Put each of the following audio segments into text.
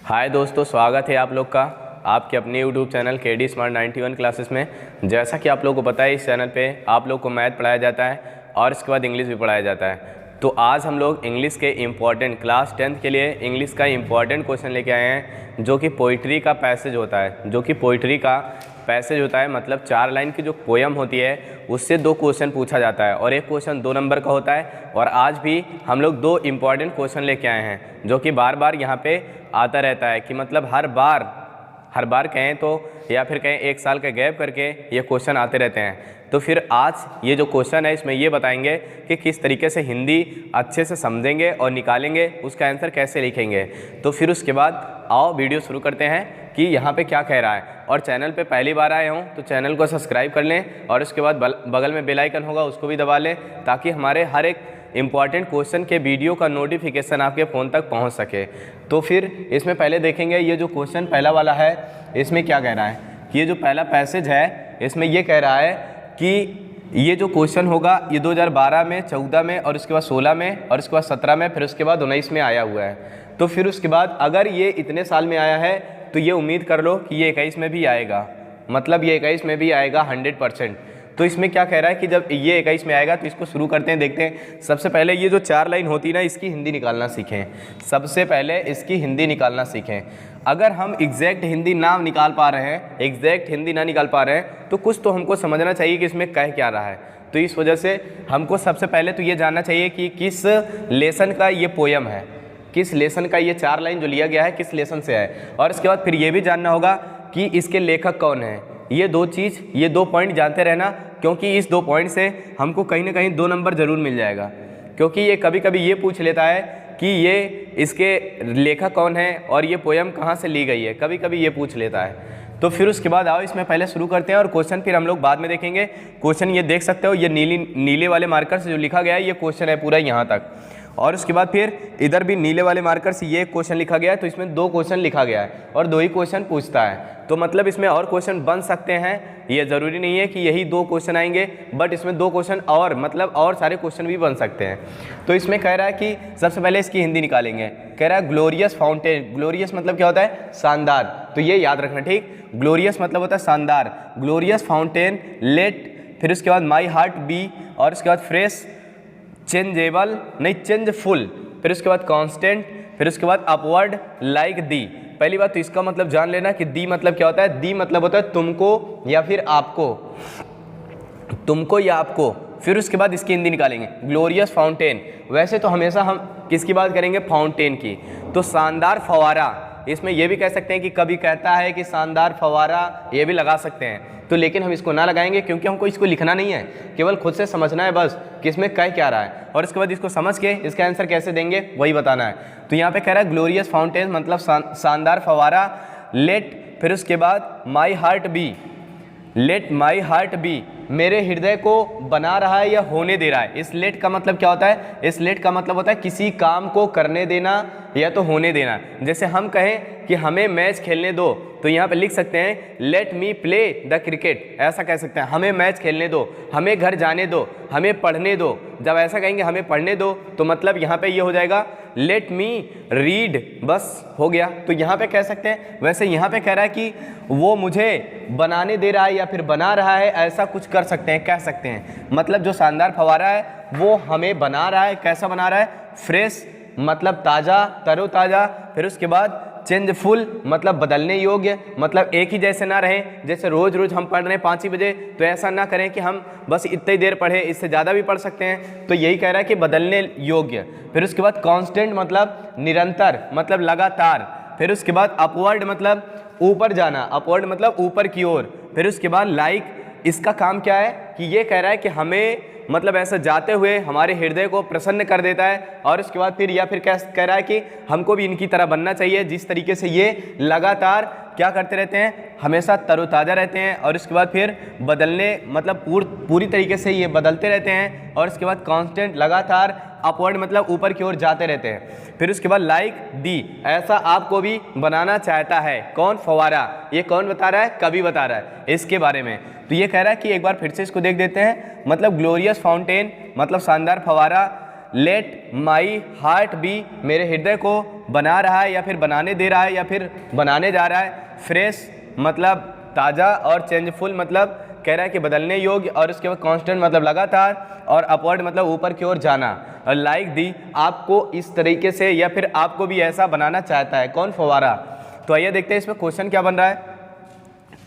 हाय दोस्तों, स्वागत है आप लोग का आपके अपने YouTube channel KD Smart 91 classes में। जैसा कि आप लोगों को पता है, इस चैनल पे आप लोग को मैथ पढ़ाया जाता है और इसके बाद इंग्लिश भी पढ़ाया जाता है। तो आज हम लोग इंग्लिश के इम्पॉर्टेंट क्लास 10th के लिए इंग्लिश का इम्पॉर्टेंट क्वेश्चन लेके आए हैं, जो कि पोइट्री का पैसेज होता है। मतलब 4 लाइन की जो पोयम होती है उससे 2 क्वेश्चन पूछा जाता है और एक क्वेश्चन 2 नंबर का होता है। और आज भी हम लोग 2 इम्पॉर्टेंट क्वेश्चन लेके आए हैं, जो कि बार बार यहाँ पे आता रहता है कि मतलब हर बार कहें तो या फिर कहें 1 साल का गैप करके ये क्वेश्चन आते रहते हैं। तो फिर आज ये जो क्वेश्चन है इसमें ये बताएंगे कि किस तरीके से हिंदी अच्छे से समझेंगे और निकालेंगे, उसका आंसर कैसे लिखेंगे। तो फिर उसके बाद आओ वीडियो शुरू करते हैं कि यहाँ पे क्या कह रहा है। और चैनल पे पहली बार आए हों तो चैनल को सब्सक्राइब कर लें और उसके बाद बगल में बेल आइकन होगा उसको भी दबा लें, ताकि हमारे हर एक इम्पॉर्टेंट क्वेश्चन के वीडियो का नोटिफिकेशन आपके फ़ोन तक पहुंच सके। तो फिर इसमें पहले देखेंगे ये जो क्वेश्चन पहला वाला है, इसमें क्या कह रहा है कि ये जो पहला पैसेज है इसमें ये कह रहा है कि ये जो क्वेश्चन होगा ये 2012 में, 14 में और उसके बाद 16 में और उसके बाद 17 में, फिर उसके बाद 19 में आया हुआ है। तो फिर उसके बाद अगर ये इतने साल में आया है तो ये उम्मीद कर लो कि ये 21 में भी आएगा, मतलब ये 21 में भी आएगा 100%। तो इसमें क्या कह रहा है कि जब ये 21 में आएगा तो इसको शुरू करते हैं, देखते हैं। सबसे पहले ये जो 4 लाइन होती है ना, इसकी हिंदी निकालना सीखें। सबसे पहले इसकी हिंदी निकालना सीखें। अगर हम एग्जैक्ट हिंदी ना निकाल पा रहे हैं, तो कुछ तो हमको समझना चाहिए कि इसमें कह क्या रहा है। तो इस वजह से हमको सबसे पहले तो ये जानना चाहिए कि किस लेसन का ये पोयम है, किस लेसन का ये 4 लाइन जो लिया गया है किस लेसन से है। और इसके बाद फिर ये भी जानना होगा कि इसके लेखक कौन है। ये 2 पॉइंट जानते रहना, क्योंकि इस 2 पॉइंट से हमको कहीं ना कहीं 2 नंबर ज़रूर मिल जाएगा। क्योंकि ये कभी कभी ये पूछ लेता है कि ये इसके लेखक कौन है और ये पोयम कहाँ से ली गई है, कभी कभी ये पूछ लेता है। तो फिर उसके बाद आओ इसमें पहले शुरू करते हैं और क्वेश्चन फिर हम लोग बाद में देखेंगे। क्वेश्चन ये देख सकते हो, ये नीले वाले मार्कर से जो लिखा गया है ये क्वेश्चन है पूरा यहाँ तक। और उसके बाद फिर इधर भी नीले वाले मार्कर से ये क्वेश्चन लिखा गया है, तो इसमें 2 क्वेश्चन लिखा गया है और 2 ही क्वेश्चन पूछता है। तो मतलब इसमें और क्वेश्चन बन सकते हैं, ये ज़रूरी नहीं है कि यही 2 क्वेश्चन आएंगे, बट इसमें 2 क्वेश्चन और मतलब और सारे क्वेश्चन भी बन सकते हैं। तो इसमें कह रहा है कि सबसे पहले इसकी हिंदी निकालेंगे। कह रहा है ग्लोरियस फाउंटेन। ग्लोरियस मतलब क्या होता है? शानदार। तो ये याद रखना, ठीक। ग्लोरियस मतलब होता है शानदार। ग्लोरियस फाउंटेन लेट, फिर उसके बाद माई हार्ट बी, और उसके बाद फ्रेश, चेंजफुल, फिर उसके बाद कांस्टेंट, फिर उसके बाद अपवर्ड लाइक दी। पहली बात तो इसका मतलब जान लेना कि दी मतलब क्या होता है। दी मतलब होता है तुमको या फिर आपको, तुमको या आपको। फिर उसके बाद इसकी हिंदी निकालेंगे। ग्लोरियस फाउंटेन, वैसे तो हमेशा हम किसकी बात करेंगे? फाउंटेन की। तो शानदार फवारा, इसमें यह भी कह सकते हैं कि कभी कहता है कि शानदार फवारा, ये भी लगा सकते हैं। तो लेकिन हम इसको ना लगाएंगे, क्योंकि हमको इसको लिखना नहीं है, केवल खुद से समझना है बस कि इसमें कह क्या रहा है। और इसके बाद इसको समझ के इसका आंसर कैसे देंगे वही बताना है। तो यहाँ पे कह रहा है ग्लोरियस फाउंटेन मतलब शानदार फवारा। लेट, फिर उसके बाद my heart be, let my heart be, मेरे हृदय को बना रहा है या होने दे रहा है। इस लेट का मतलब क्या होता है? इस लेट का मतलब होता है किसी काम को करने देना या तो होने देना। जैसे हम कहें कि हमें मैच खेलने दो, तो यहाँ पे लिख सकते हैं let me play the cricket, ऐसा कह सकते हैं। हमें मैच खेलने दो, हमें घर जाने दो, हमें पढ़ने दो। जब ऐसा कहेंगे हमें पढ़ने दो, तो मतलब यहाँ पे ये हो जाएगा लेट मी रीड, बस हो गया। तो यहाँ पे कह सकते हैं। वैसे यहाँ पे कह रहा है कि वो मुझे बनाने दे रहा है या फिर बना रहा है, ऐसा कुछ कर सकते हैं, कह सकते हैं। मतलब जो शानदार फवारा है वो हमें बना रहा है। कैसा बना रहा है? फ्रेश मतलब ताज़ा, तरोताज़ा। फिर उसके बाद चेंजफुल मतलब बदलने योग्य, मतलब एक ही जैसे ना रहें। जैसे रोज़ रोज़ हम पढ़ रहे हैं 5 ही बजे, तो ऐसा ना करें कि हम बस इतनी देर पढ़े, इससे ज़्यादा भी पढ़ सकते हैं। तो यही कह रहा है कि बदलने योग्य। फिर उसके बाद कांस्टेंट मतलब निरंतर, मतलब लगातार। फिर उसके बाद अपवर्ड मतलब ऊपर जाना, अपवर्ड मतलब ऊपर की ओर। फिर उसके बाद लाइक, इसका काम क्या है कि ये कह रहा है कि हमें मतलब ऐसा जाते हुए हमारे हृदय को प्रसन्न कर देता है। और उसके बाद फिर या फिर कह रहा है कि हमको भी इनकी तरह बनना चाहिए, जिस तरीके से ये लगातार क्या करते रहते हैं, हमेशा तरोताज़ा रहते हैं। और उसके बाद फिर बदलने मतलब पूरी तरीके से ये बदलते रहते हैं। और उसके बाद कांस्टेंट लगातार, अपवर्ड मतलब ऊपर की ओर जाते रहते हैं। फिर उसके बाद लाइक दी, ऐसा आपको भी बनाना चाहता है। कौन? फवारा। ये कौन बता रहा है? कवि बता रहा है इसके बारे में। तो ये कह रहा है कि एक बार फिर से इसको देख देते हैं। मतलब ग्लोरियस फाउंटेन मतलब शानदार फवारा, लेट माई हार्ट बी, मेरे हृदय को बना रहा है या फिर बनाने दे रहा है या फिर बनाने जा रहा है। फ्रेश मतलब ताज़ा, और चेंजफुल मतलब कह रहा है कि बदलने योग्य, और उसके बाद कांस्टेंट मतलब लगातार, और अपवर्ड मतलब ऊपर की ओर जाना। और लाइक दी, आपको इस तरीके से या फिर आपको भी ऐसा बनाना चाहता है। कौन? फव्वारा। तो आइए देखते हैं इसमें क्वेश्चन क्या बन रहा है।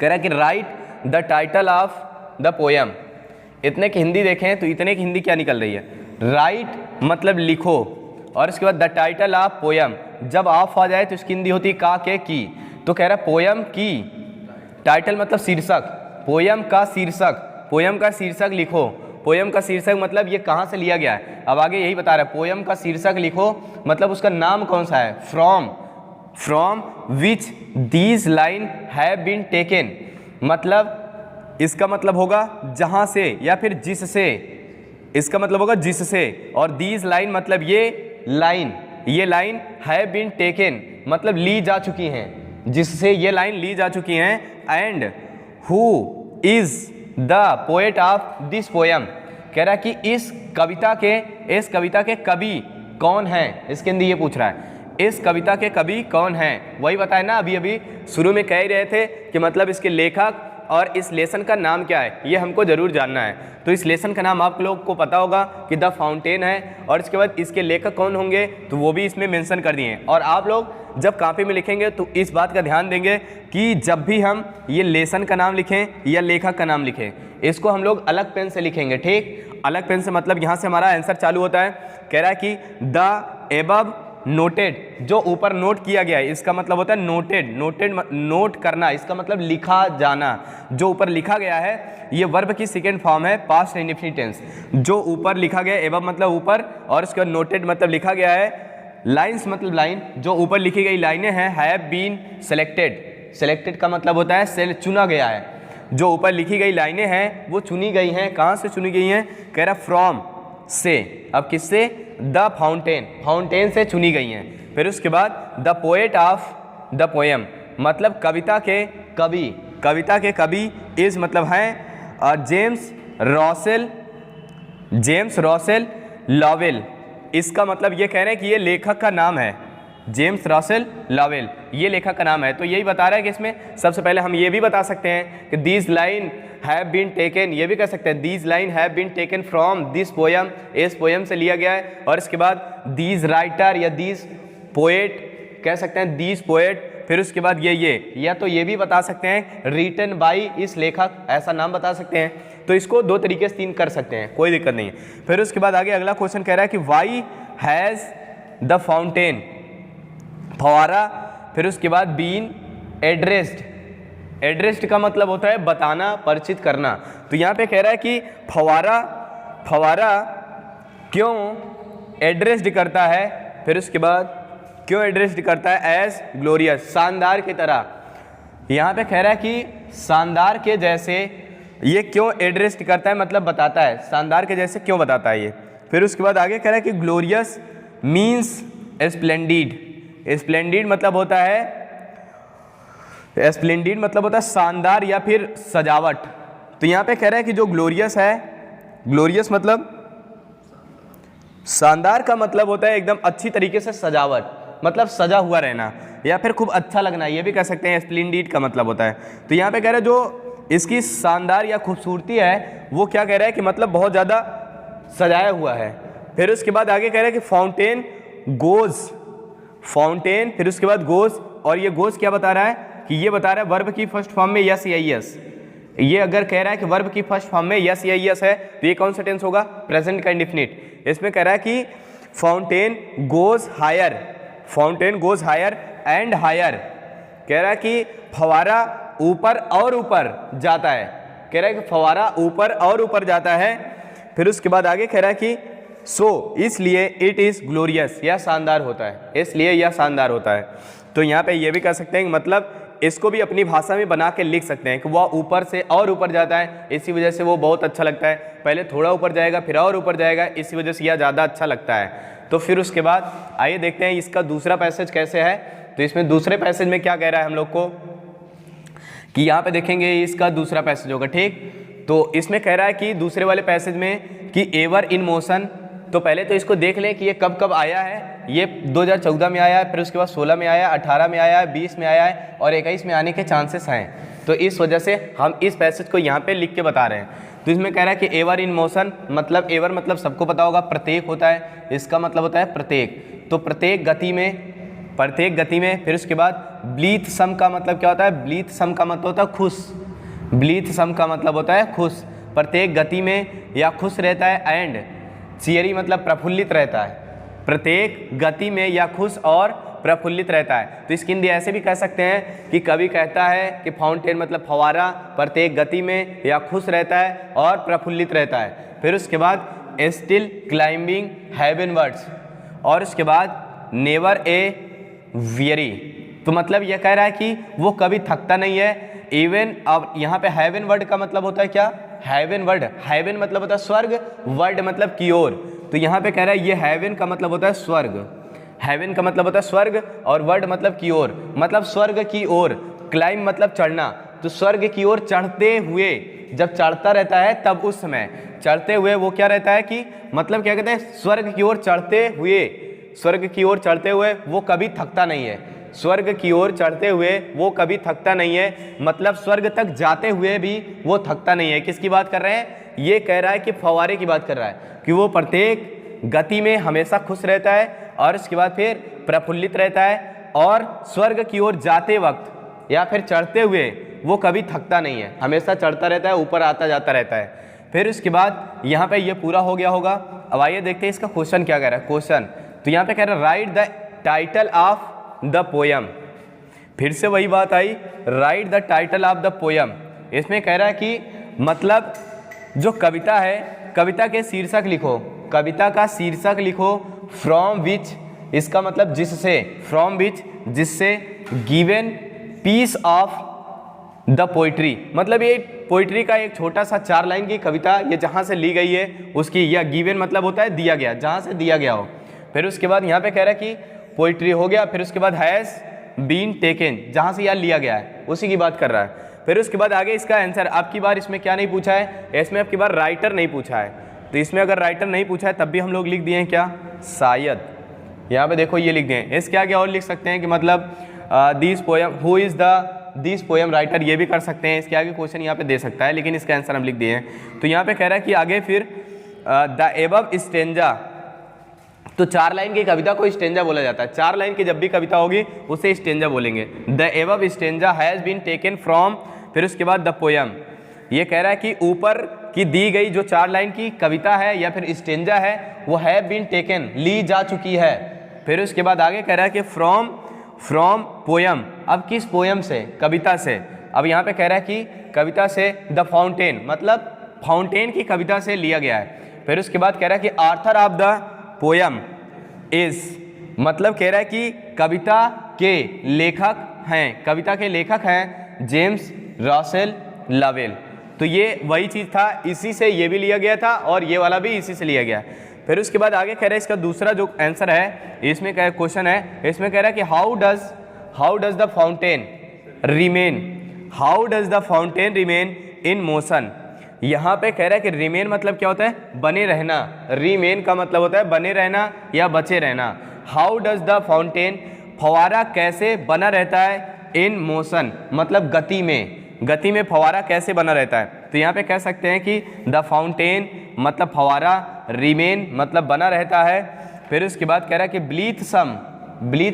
कह रहा है कि right the title of the poem. इतने की हिंदी देखें तो इतने की हिंदी क्या निकल रही है? राइट मतलब लिखो, और इसके बाद द टाइटल ऑफ पोएम, जब ऑफ आ जाए तो इसकी हिंदी होती है का, के, की। तो कह रहा है पोएम की, टाइटल मतलब शीर्षक, पोएम का शीर्षक, पोएम का शीर्षक लिखो। पोएम का शीर्षक मतलब ये कहाँ से लिया गया है, अब आगे यही बता रहा है। पोएम का शीर्षक लिखो मतलब उसका नाम कौन सा है? From which these line have been taken, मतलब इसका मतलब होगा जहाँ से या फिर जिससे, इसका मतलब होगा जिससे। और दीज लाइन मतलब ये लाइन हैव बीन टेकन मतलब ली जा चुकी हैं, जिससे ये लाइन ली जा चुकी हैं। And who is the poet of this poem, कह रहा है कि इस कविता के कवि कौन हैं, इसके अंदर ये पूछ रहा है इस कविता के कवि कौन हैं। वही बताए ना, अभी शुरू में कह ही रहे थे कि मतलब इसके लेखक और इस लेसन का नाम क्या है, ये हमको ज़रूर जानना है। तो इस लेसन का नाम आप लोग को पता होगा कि द फाउंटेन है, और इसके बाद इसके लेखक कौन होंगे तो वो भी इसमें मेंशन कर दिए हैं। और आप लोग जब कॉपी में लिखेंगे तो इस बात का ध्यान देंगे कि जब भी हम ये लेसन का नाम लिखें या लेखक का नाम लिखें, इसको हम लोग अलग पेन से लिखेंगे। ठीक, अलग पेन से मतलब यहाँ से हमारा आंसर चालू होता है। कह रहा है कि द एबव नोटेड, जो ऊपर नोट किया गया है, इसका मतलब होता है नोटेड नोट करना, इसका मतलब लिखा जाना। जो ऊपर लिखा गया है ये वर्ब की सेकेंड फॉर्म है, पास्ट इंडेफिनिट टेंस। जो ऊपर लिखा गया, एबव मतलब ऊपर, और उसके बाद नोटेड मतलब लिखा गया है। लाइन्स मतलब लाइन, जो ऊपर लिखी गई लाइनें हैं। हैव बीन सेलेक्टेड का मतलब होता है चुना गया है। जो ऊपर लिखी गई लाइनें हैं वो चुनी गई हैं। कहाँ से चुनी गई हैं? कह रहा फ्रॉम से, अब किससे? द फाउंटेन से चुनी गई हैं। फिर उसके बाद the poet of the poem मतलब कविता के कवि इज मतलब हैं जेम्स रॉसेल लॉवेल। इसका मतलब ये कह रहे हैं कि ये लेखक का नाम है, जेम्स रॉसेल लॉवेल, ये लेखक का नाम है। तो यही बता रहा है कि इसमें सबसे पहले हम ये भी बता सकते हैं कि these line have been taken, ये भी कह सकते हैं these line have been taken from this poem, इस पोएम से लिया गया है। और इसके बाद दीज राइटर या दीज पोएट कह सकते हैं, दीज पोएट। फिर उसके बाद ये या तो ये भी बता सकते हैं रिटन बाई, इस लेखक, ऐसा नाम बता सकते हैं। तो इसको दो तरीके से 3 कर सकते हैं, कोई दिक्कत नहीं है। फिर उसके बाद आगे अगला क्वेश्चन कह रहा है कि वाई हैज़ द फाउंटेन, फवारा, फिर उसके बाद बीन एड्रेस्ड का मतलब होता है बताना, परिचित करना। तो यहाँ पे कह रहा है कि फवारा क्यों एड्रेस्ड करता है, फिर उसके बाद क्यों एड्रेस्ड करता है एज ग्लोरियस, शानदार की तरह। यहाँ पे कह रहा है कि शानदार के जैसे ये क्यों एड्रेस्ड करता है, मतलब बताता है, शानदार के जैसे क्यों बताता है ये। फिर उसके बाद आगे कह रहा है कि ग्लोरियस मीन्स स्प्लेंडिड मतलब होता है शानदार या फिर सजावट। तो यहाँ पे कह रहा है कि जो ग्लोरियस है, ग्लोरियस मतलब शानदार का मतलब होता है एकदम अच्छी तरीके से सजावट, मतलब सजा हुआ रहना या फिर खूब अच्छा लगना, ये भी कह सकते हैं। स्प्लेंडिड का मतलब होता है। तो यहाँ पे कह रहा है जो इसकी शानदार या खूबसूरती है वो क्या कह रहा है कि मतलब बहुत ज़्यादा सजाया हुआ है। फिर उसके बाद आगे कह रहा है कि फाउंटेन, फिर उसके बाद गोज, और ये गोज क्या बता रहा है कि ये बता रहा है वर्ब की फर्स्ट फॉर्म में यस या यस। ये अगर कह रहा है कि वर्ब की फर्स्ट फॉर्म में यस या यस है तो ये कौन सा टेंस होगा? प्रेजेंट का इंडेफिनिट। इसमें कह रहा है कि fountain goes higher and higher, कह रहा है कि फवारा ऊपर और ऊपर जाता है, कह रहा है कि फवारा ऊपर और ऊपर जाता है। फिर उसके बाद आगे कह रहा है कि इसलिए इट इज़ ग्लोरियस, यह शानदार होता है, इसलिए यह शानदार होता है। तो यहाँ पे ये भी कह सकते हैं कि मतलब इसको भी अपनी भाषा में बना के लिख सकते हैं कि वह ऊपर से और ऊपर जाता है, इसी वजह से वो बहुत अच्छा लगता है। पहले थोड़ा ऊपर जाएगा फिर और ऊपर जाएगा, इसी वजह से यह ज़्यादा अच्छा लगता है। तो फिर उसके बाद आइए देखते हैं इसका दूसरा पैसेज कैसे है। तो इसमें दूसरे पैसेज में क्या कह रहा है हम लोग को कि यहाँ पे देखेंगे इसका दूसरा पैसेज होगा। ठीक, तो इसमें कह रहा है कि दूसरे वाले पैसेज में कि एवर इन मोशन तो पहले तो इसको देख लें कि ये कब कब आया है। ये 2014 में आया है, फिर उसके बाद 16 में आया, 18 में आया है, 20 में आया है और 21 में आने के चांसेस हैं। तो इस वजह से हम इस पैसेज को यहाँ पे लिख के बता रहे हैं। तो इसमें कह रहा है कि एवर इन मोशन, मतलब एवर मतलब सबको पता होगा प्रत्येक होता है, इसका मतलब होता है प्रत्येक। तो प्रत्येक गति में, फिर उसके बाद ब्लीथ सम का मतलब क्या होता है? ब्लीथ सम का मतलब होता है खुश। ब्लीथ सम का मतलब होता है खुश, प्रत्येक गति में या खुश रहता है। एंड चियरी मतलब प्रफुल्लित रहता है, प्रत्येक गति में या खुश और प्रफुल्लित रहता है। तो इसकी हिंदी ऐसे भी कह सकते हैं कि कवि कहता है कि फाउंटेन मतलब फवारा प्रत्येक गति में या खुश रहता है और प्रफुल्लित रहता है। फिर उसके बाद स्टिल क्लाइंबिंग हेवनवर्ड्स, और उसके बाद नेवर ए वियरी। तो मतलब यह कह रहा है कि वो कभी थकता नहीं है। इवन अब यहाँ पे हेवन वर्ड का मतलब होता है क्या? हेवन वर्ड, हेवन मतलब होता है स्वर्ग, वर्ड मतलब की ओर। तो यहाँ पे कह रहा है ये हेवन का मतलब होता है स्वर्ग, हेवन का मतलब होता है स्वर्ग और वर्ड मतलब की ओर, मतलब स्वर्ग की ओर। क्लाइम मतलब चढ़ना, तो स्वर्ग की ओर चढ़ते हुए, जब चढ़ता रहता है तब उस समय चढ़ते हुए वो क्या रहता है कि मतलब क्या कहते हैं? स्वर्ग की ओर चढ़ते हुए, स्वर्ग की ओर चढ़ते हुए वो कभी थकता नहीं है। स्वर्ग की ओर चढ़ते हुए वो कभी थकता नहीं है, मतलब स्वर्ग तक जाते हुए भी वो थकता नहीं है। किसकी बात कर रहे हैं? ये कह रहा है कि फव्वारे की बात कर रहा है कि वो प्रत्येक गति में हमेशा खुश रहता है और उसके बाद फिर प्रफुल्लित रहता है, और स्वर्ग की ओर जाते वक्त या फिर चढ़ते हुए वो कभी थकता नहीं है, हमेशा चढ़ता रहता है, ऊपर आता जाता रहता है। फिर उसके बाद यहाँ पे ये पूरा हो गया होगा। अब आइए देखते हैं इसका क्वेश्चन क्या कह रहा है। क्वेश्चन तो यहाँ पे कह रहा है write the title of the poem. फिर से वही बात आई, write the title of the poem. इसमें कह रहा है कि मतलब जो कविता है, कविता के शीर्षक लिखो, कविता का शीर्षक लिखो। फ्रॉम विच, इसका मतलब जिससे, फ्रॉम विच जिससे, given piece of the poetry, मतलब ये पोइट्री का एक छोटा सा 4 लाइन की कविता, ये जहाँ से ली गई है उसकी, या गिवन मतलब होता है दिया गया, जहाँ से दिया गया हो। फिर उसके बाद यहाँ पे कह रहा है कि पोइट्री हो गया, फिर उसके बाद हैज़ बीन टेकन, जहाँ से यह लिया गया है उसी की बात कर रहा है। फिर उसके बाद आगे इसका आंसर, आपकी बार इसमें क्या नहीं पूछा है? इसमें आपकी बार राइटर नहीं पूछा है। तो इसमें अगर राइटर नहीं पूछा है तब भी हम लोग लिख दिए हैं क्या? शायद। यहाँ पे देखो ये लिख दें। इसके आगे और लिख सकते हैं कि मतलब this poem, who is the this poem writer, ये भी कर सकते हैं। इसके आगे क्वेश्चन यहाँ पे दे सकता है, लेकिन इसका आंसर हम लिख दिए हैं। तो यहाँ पे कह रहा है कि आगे फिर द एबव स्टेंजा, तो 4 लाइन की कविता को स्टेंजा बोला जाता है। 4 लाइन की जब भी कविता होगी उसे स्टेंजा बोलेंगे। The above stanza has been taken from, फिर उसके बाद द पोयम। ये कह रहा है कि ऊपर की दी गई जो 4 लाइन की कविता है या फिर स्टेंजा है वो हैव बीन टेकन, ली जा चुकी है। फिर उसके बाद आगे कह रहा है कि फ्रॉम पोयम, अब किस पोयम से? कविता से। अब यहाँ पे कह रहा है कि कविता से द फाउंटेन, मतलब फाउंटेन की कविता से लिया गया है। फिर उसके बाद कह रहा है कि Arthur of the poem is, मतलब कह रहा है कि कविता के लेखक हैं, कविता के लेखक हैं जेम्स रसेल लवेल। तो ये वही चीज़ था, इसी से ये भी लिया गया था और ये वाला भी इसी से लिया गया। फिर उसके बाद आगे कह रहा है इसका दूसरा जो आंसर है, इसमें क्या क्वेश्चन है, इसमें कह रहा है कि how does the fountain remain, how does the fountain remain in motion. यहाँ पे कह रहा है कि रिमेन मतलब क्या होता है? बने रहना। रिमेन का मतलब होता है बने रहना या बचे रहना। हाउ डज द फाउंटेन, फवारा कैसे बना रहता है? इन मोशन मतलब गति में, गति में फवारा कैसे बना रहता है? तो यहाँ पे कह सकते हैं कि द फाउंटेन मतलब फवारा, रिमेन मतलब बना रहता है। फिर उसके बाद कह रहा है कि ब्लीथ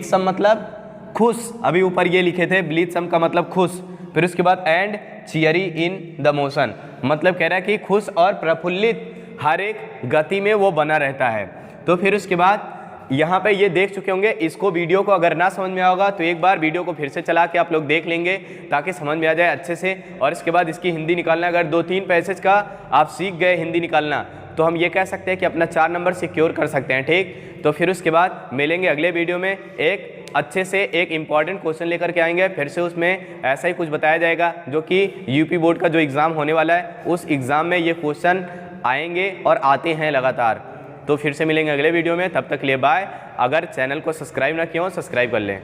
सम मतलब खुश, अभी ऊपर ये लिखे थे ब्लीथ सम का मतलब खुश। फिर उसके बाद एंड चियरी इन द मोशन, मतलब कह रहा है कि खुश और प्रफुल्लित हर एक गति में वो बना रहता है। तो फिर उसके बाद यहाँ पे ये देख चुके होंगे, इसको वीडियो को अगर ना समझ में आएगा तो एक बार वीडियो को फिर से चला के आप लोग देख लेंगे ताकि समझ में आ जाए अच्छे से। और इसके बाद इसकी हिंदी निकालना, अगर 2-3 पैसेज का आप सीख गए हिंदी निकालना तो हम ये कह सकते हैं कि अपना 4 नंबर सिक्योर कर सकते हैं। ठीक, तो फिर उसके बाद मिलेंगे अगले वीडियो में, एक अच्छे से एक इम्पॉर्टेंट क्वेश्चन लेकर के आएंगे। फिर से उसमें ऐसा ही कुछ बताया जाएगा जो कि यूपी बोर्ड का जो एग्ज़ाम होने वाला है उस एग्ज़ाम में ये क्वेश्चन आएंगे और आते हैं लगातार। तो फिर से मिलेंगे अगले वीडियो में, तब तक के लिए बाय। अगर चैनल को सब्सक्राइब ना किया हो सब्सक्राइब कर लें।